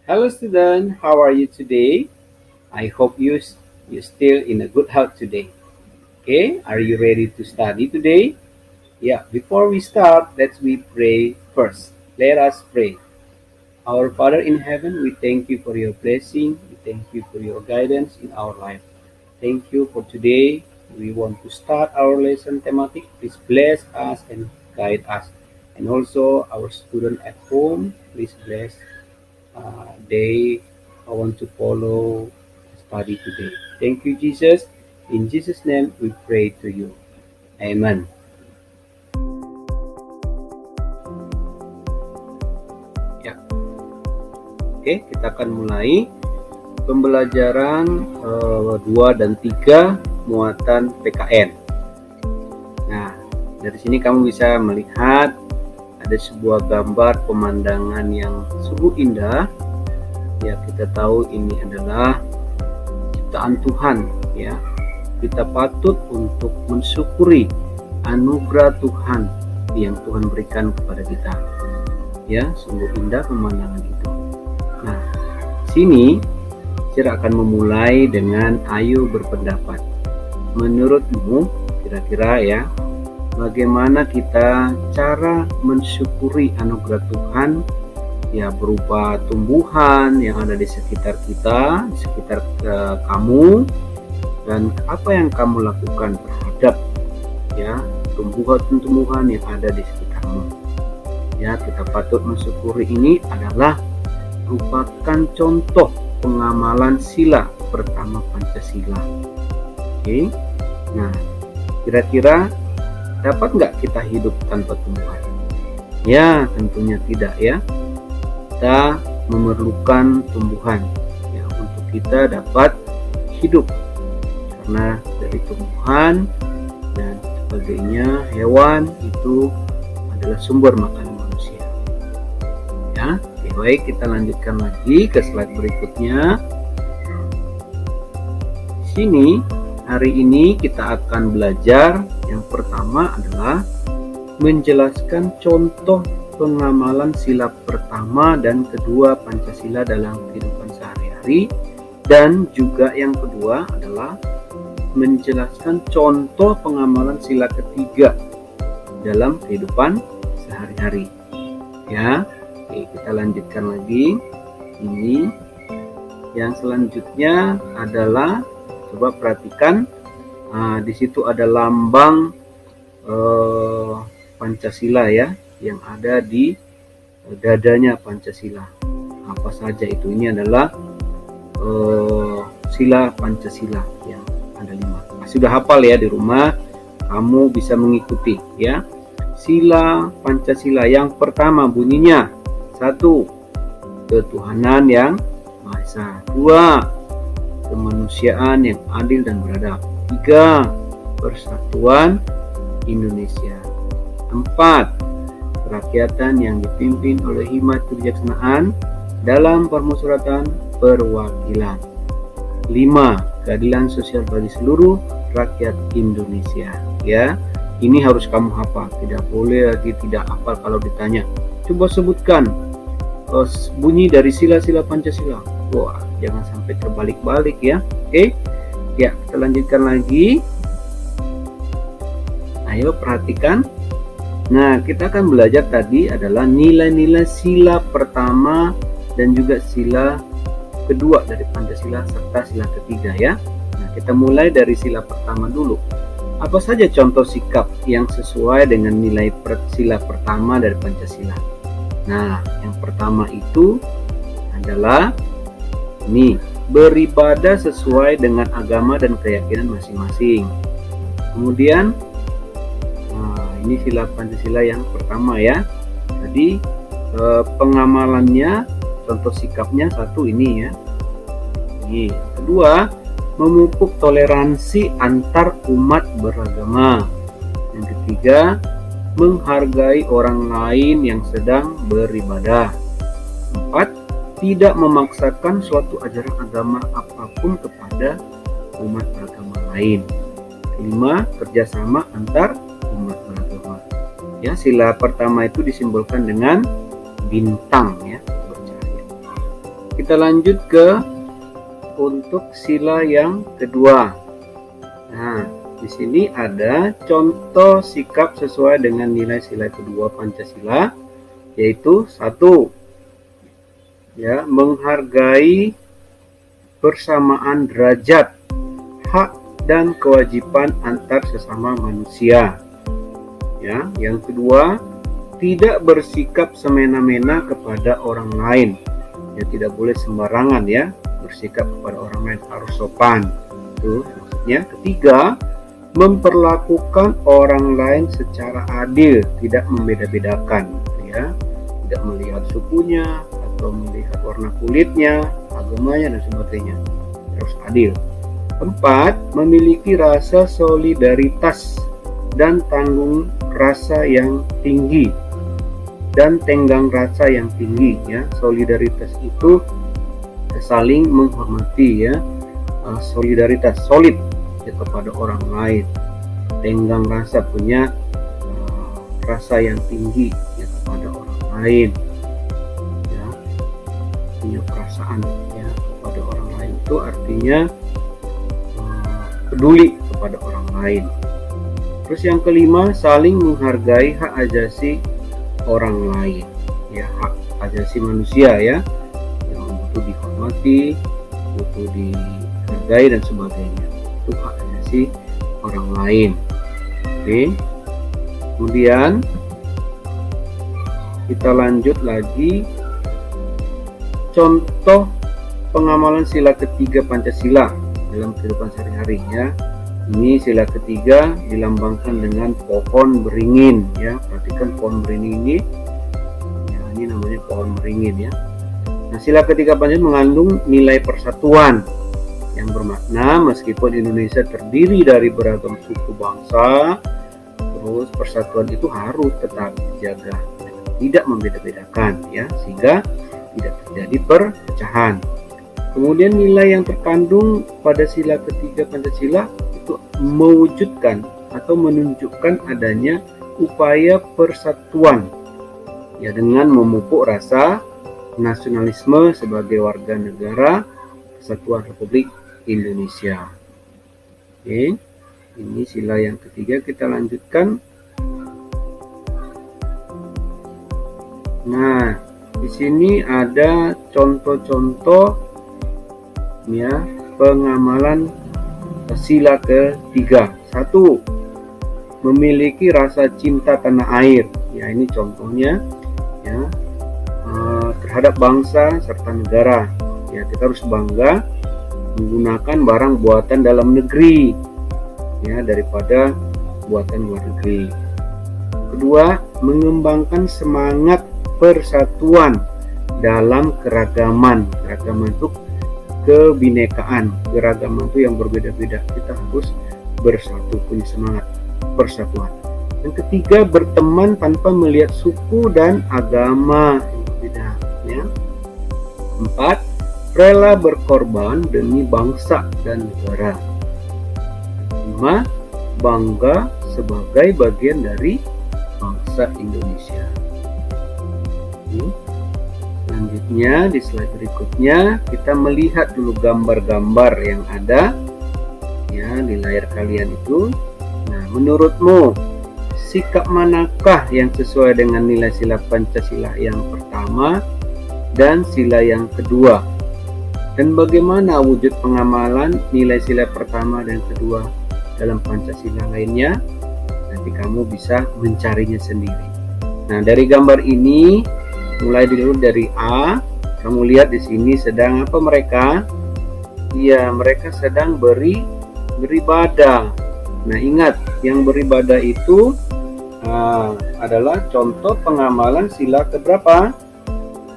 Hello student, how are you today? I hope you still in a good health today. Okay, are you ready to study today? Yeah, before we start, let's we pray first. Let us pray. Our Father in heaven, we thank you for your blessing. We thank you for your guidance in our life. Thank you for today. We want to start our lesson thematic. Please bless us and guide us. And also our student at home, please bless they want to follow study today. Thank you, Jesus. In Jesus' name we pray to you. Amen. Ya, oke, kita akan mulai pembelajaran 2 dan 3 muatan PKN. Nah, dari sini kamu bisa melihat ada sebuah gambar pemandangan yang sungguh indah. Ya, kita tahu ini adalah ciptaan Tuhan, ya. Kita patut untuk mensyukuri anugerah Tuhan yang Tuhan berikan kepada kita. Ya, sungguh indah pemandangan itu. Nah, sini saya akan memulai dengan ayo berpendapat. Menurutmu kira-kira ya, bagaimana kita cara mensyukuri anugerah Tuhan ya berupa tumbuhan yang ada di sekitar kita, di sekitar kamu, dan apa yang kamu lakukan terhadap ya tumbuhan-tumbuhan yang ada di sekitarmu. Ya, kita patut mensyukuri ini adalah merupakan contoh pengamalan sila pertama Pancasila. Oke. Nah, kira-kira dapat nggak kita hidup tanpa tumbuhan? Ya, tentunya tidak ya. Kita memerlukan tumbuhan ya untuk kita dapat hidup, karena dari tumbuhan dan sebagainya hewan itu adalah sumber makanan manusia. Ya, oke, baik, kita lanjutkan lagi ke slide berikutnya. Di sini hari ini kita akan belajar yang pertama adalah menjelaskan contoh pengamalan sila pertama dan kedua Pancasila dalam kehidupan sehari-hari, dan juga yang kedua adalah menjelaskan contoh pengamalan sila ketiga dalam kehidupan sehari-hari. Ya, oke, kita lanjutkan lagi. Ini yang selanjutnya adalah coba perhatikan, di situ ada lambang Pancasila ya, yang ada di dadanya Pancasila. Apa saja itu? Ini adalah sila Pancasila yang ada 5. Sudah hafal ya di rumah, kamu bisa mengikuti ya. Sila Pancasila yang pertama bunyinya: 1. Ketuhanan yang Maha Esa. 2. Kemanusiaan yang adil dan beradab. 3. Persatuan Indonesia. 4. Kerakyatan yang dipimpin oleh hikmat kebijaksanaan dalam permusyawaratan perwakilan. 5. Keadilan sosial bagi seluruh rakyat Indonesia. Ya, ini harus kamu hafal. Tidak boleh lagi tidak hafal kalau ditanya. Coba sebutkan bunyi dari sila-sila Pancasila. Wah, jangan sampai terbalik-balik ya. Oke, ya, kita lanjutkan lagi. Ayo perhatikan. Nah, kita akan belajar tadi adalah nilai-nilai sila pertama dan juga sila kedua dari Pancasila serta sila ketiga ya. Nah, kita mulai dari sila pertama dulu. Apa saja contoh sikap yang sesuai dengan nilai sila pertama dari Pancasila? Nah, yang pertama itu adalah ini, beribadah sesuai dengan agama dan keyakinan masing-masing. Kemudian ini sila Pancasila yang pertama ya. Jadi pengamalannya, contoh sikapnya 1 ini ya. Ini. Kedua, memupuk toleransi antar umat beragama. Yang ketiga, menghargai orang lain yang sedang beribadah. 4. Tidak memaksakan suatu ajaran agama apapun kepada umat beragama lain. 5. Kerjasama antar umat beragama. Ya, sila pertama itu disimbolkan dengan bintang ya, bercahaya. Kita lanjut ke untuk sila yang kedua. Nah, di sini ada contoh sikap sesuai dengan nilai sila kedua Pancasila, yaitu 1. Ya, menghargai persamaan derajat, hak dan kewajiban antar sesama manusia. Ya, yang kedua, tidak bersikap semena-mena kepada orang lain. Ya, tidak boleh sembarangan ya bersikap kepada orang lain, harus sopan. Itu maksudnya. Ketiga, memperlakukan orang lain secara adil, tidak membeda-bedakan ya. Tidak melihat sukunya atau melihat warna kulitnya, agamanya dan sebagainya. Harus adil. 4. Memiliki rasa solidaritas dan tanggung rasa yang tinggi dan tenggang rasa yang tinggi ya. Solidaritas itu saling menghormati ya, solidaritas solid ya, kepada orang lain. Tenggang rasa punya rasa yang tinggi ya, kepada orang lain ya, punya perasaan ya kepada orang lain, itu artinya peduli kepada orang lain. Terus yang kelima, saling menghargai hak asasi orang lain ya, hak asasi manusia ya, yang butuh dihormati, butuh dihargai dan sebagainya. Itu hak asasi orang lain. Oke. Kemudian kita lanjut lagi, contoh pengamalan sila ketiga Pancasila dalam kehidupan sehari-hari ya. Ini sila ketiga dilambangkan dengan pohon beringin ya. Perhatikan pohon beringin ini. Ya, ini namanya pohon beringin ya. Nah, sila ketiga Pancasila mengandung nilai persatuan yang bermakna meskipun Indonesia terdiri dari beragam suku bangsa, terus persatuan itu harus tetap dijaga, tidak membeda-bedakan ya, sehingga tidak terjadi perpecahan. Kemudian nilai yang terkandung pada sila ketiga Pancasila itu mewujudkan atau menunjukkan adanya upaya persatuan ya, dengan memupuk rasa nasionalisme sebagai warga negara Kesatuan Republik Indonesia. Oke, ini sila yang ketiga, kita lanjutkan. Nah, di sini ada contoh-contoh ya pengamalan sila ketiga. 1. Memiliki rasa cinta tanah air. Ya, ini contohnya ya, terhadap bangsa serta negara. Ya, kita harus bangga menggunakan barang buatan dalam negeri ya daripada buatan luar negeri. Kedua, mengembangkan semangat persatuan dalam keragaman. Keragaman itu kebinekaan, keragaman itu yang berbeda-beda. Kita harus bersatu, punya semangat persatuan. Yang ketiga, berteman tanpa melihat suku dan agama yang berbeda ya. 4. Rela berkorban demi bangsa dan negara. 5. Bangga sebagai bagian dari bangsa Indonesia. Selanjutnya di slide berikutnya kita melihat dulu gambar-gambar yang ada ya di layar kalian itu. Nah, menurutmu sikap manakah yang sesuai dengan nilai sila Pancasila yang pertama dan sila yang kedua? Dan bagaimana wujud pengamalan nilai sila pertama dan kedua dalam Pancasila lainnya? Nanti kamu bisa mencarinya sendiri. Nah, dari gambar ini, mulai dulu dari A, kamu lihat di sini sedang apa mereka? Iya, mereka sedang beribadah. Nah, ingat, yang beribadah itu adalah contoh pengamalan sila keberapa?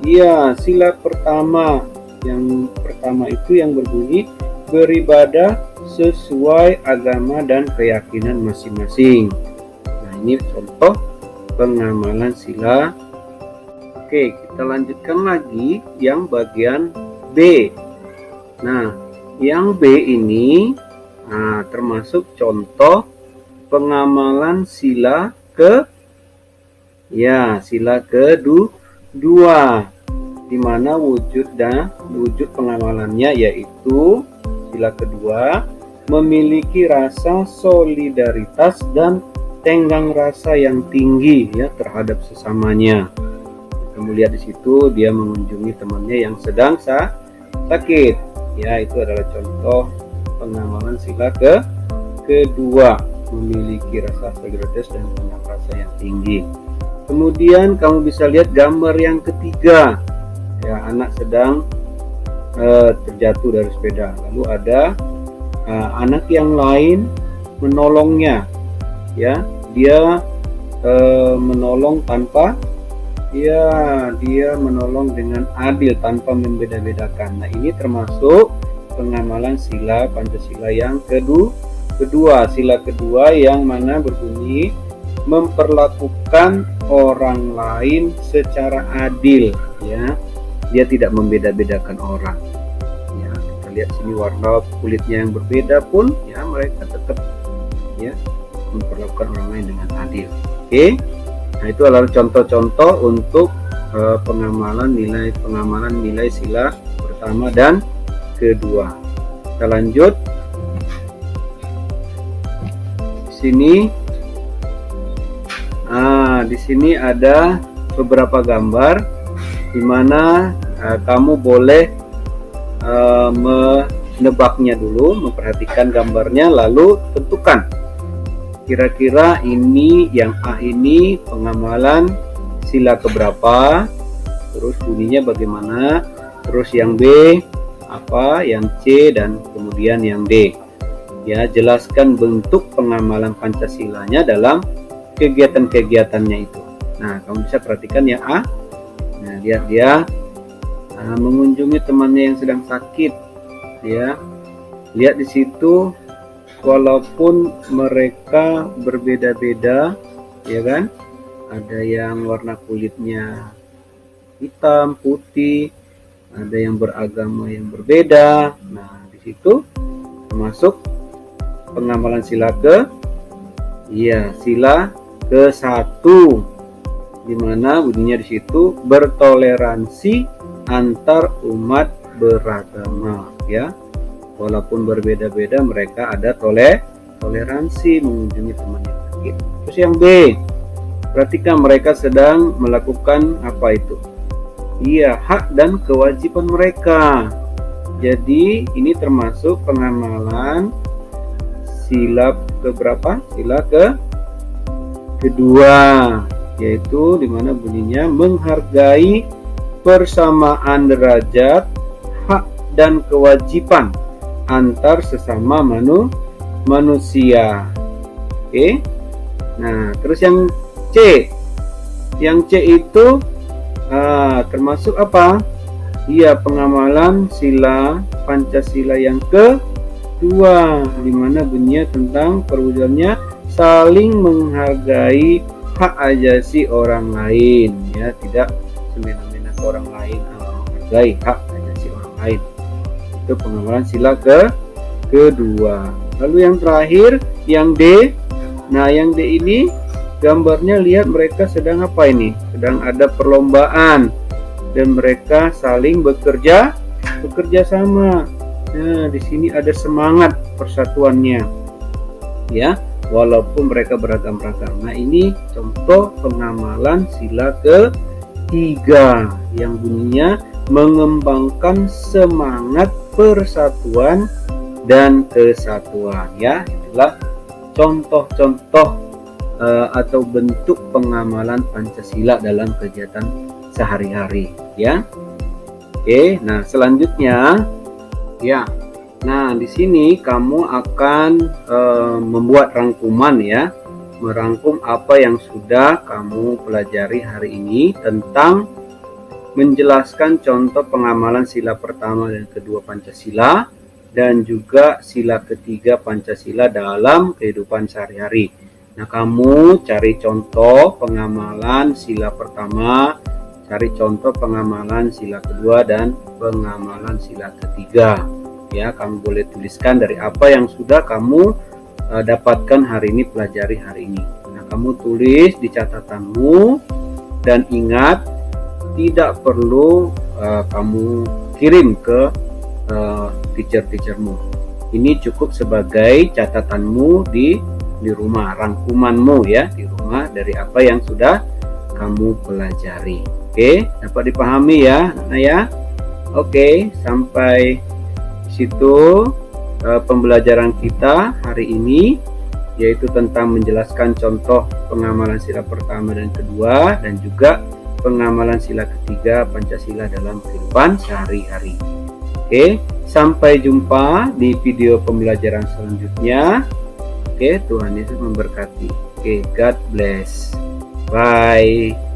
Iya, sila pertama. Yang pertama itu yang berbunyi beribadah sesuai agama dan keyakinan masing-masing. Nah, ini contoh pengamalan sila. Oke, kita lanjutkan lagi yang bagian B. Nah, yang B ini termasuk contoh pengamalan sila sila kedua. di mana wujud pengamalannya yaitu sila kedua, memiliki rasa solidaritas dan tenggang rasa yang tinggi ya terhadap sesamanya. Kamu lihat di situ dia mengunjungi temannya yang sedang sakit. Ya, itu adalah contoh pengamalan sila kedua, memiliki rasa solidaritas dan tenggang rasa yang tinggi. Kemudian kamu bisa lihat gambar yang ketiga. Ya, anak sedang terjatuh dari sepeda. Lalu ada anak yang lain menolongnya. Ya, dia menolong tanpa dia menolong dengan adil tanpa membeda-bedakan. Nah, ini termasuk pengamalan sila Pancasila yang kedua, sila kedua yang mana berbunyi memperlakukan orang lain secara adil, ya. Dia tidak membeda-bedakan orang. Ya, kita lihat sini warna kulitnya yang berbeda pun ya mereka tetap ya memperlakukan orang lain dengan adil. Oke. Nah, itu adalah contoh-contoh untuk pengamalan nilai sila pertama dan kedua. Kita lanjut. Di sini ada beberapa gambar di mana kamu boleh menebaknya dulu, memperhatikan gambarnya, lalu tentukan kira-kira ini yang A ini pengamalan sila keberapa, terus bunyinya bagaimana, terus yang B apa, yang C, dan kemudian yang D. Ya, jelaskan bentuk pengamalan Pancasilanya dalam kegiatan-kegiatannya itu. Nah, kamu bisa perhatikan yang A. Nah, lihat dia mengunjungi temannya yang sedang sakit. Ya, lihat di situ. Walaupun mereka berbeda-beda, ya kan? Ada yang warna kulitnya hitam, putih, ada yang beragama yang berbeda. Nah, di situ termasuk pengamalan sila sila ke-1, di mana bunyinya di situ bertoleransi antar umat beragama, ya. Walaupun berbeda-beda mereka ada toleransi mengunjungi teman yang sakit. Terus yang B, perhatikan mereka sedang melakukan apa itu? Iya, hak dan kewajiban mereka. Jadi ini termasuk pengamalan sila keberapa? Sila kedua, yaitu dimana bunyinya menghargai persamaan derajat, hak dan kewajiban antar sesama manusia. Oke. Nah, terus yang C. Yang C itu termasuk apa? Iya, pengamalan sila Pancasila yang kedua, di mana bunyinya tentang perwujudannya saling menghargai hak ajasi orang lain, ya, tidak semena-mena ke orang lain, menghargai hak ajasi orang lain. Itu pengamalan sila kedua. Lalu yang terakhir yang D. Nah, yang D ini gambarnya lihat mereka sedang apa ini? Sedang ada perlombaan dan mereka saling bekerja sama. Nah, di sini ada semangat persatuannya. Ya, walaupun mereka beragam-ragam. Nah, ini contoh pengamalan sila ketiga yang bunyinya mengembangkan semangat persatuan dan kesatuan, ya. Itulah contoh-contoh atau bentuk pengamalan Pancasila dalam kegiatan sehari-hari, ya. Oke, nah selanjutnya ya. Nah, di sini kamu akan membuat rangkuman, ya. Merangkum apa yang sudah kamu pelajari hari ini tentang menjelaskan contoh pengamalan sila pertama dan kedua Pancasila dan juga sila ketiga Pancasila dalam kehidupan sehari-hari. Nah, kamu cari contoh pengamalan sila pertama, cari contoh pengamalan sila kedua dan pengamalan sila ketiga. Ya, kamu boleh tuliskan dari apa yang sudah kamu dapatkan hari ini, pelajari hari ini. Nah, kamu tulis di catatanmu dan ingat tidak perlu kamu kirim ke teacher-teachermu. Ini cukup sebagai catatanmu di rumah, rangkumanmu ya di rumah dari apa yang sudah kamu pelajari. Oke, dapat dipahami ya, anak ya. Oke, sampai situ pembelajaran kita hari ini, yaitu tentang menjelaskan contoh pengamalan sila pertama dan kedua, dan juga pengamalan sila ketiga Pancasila dalam kehidupan sehari-hari. Oke, sampai jumpa di video pembelajaran selanjutnya. Oke, Tuhan Yesus memberkati. Oke, God bless. Bye.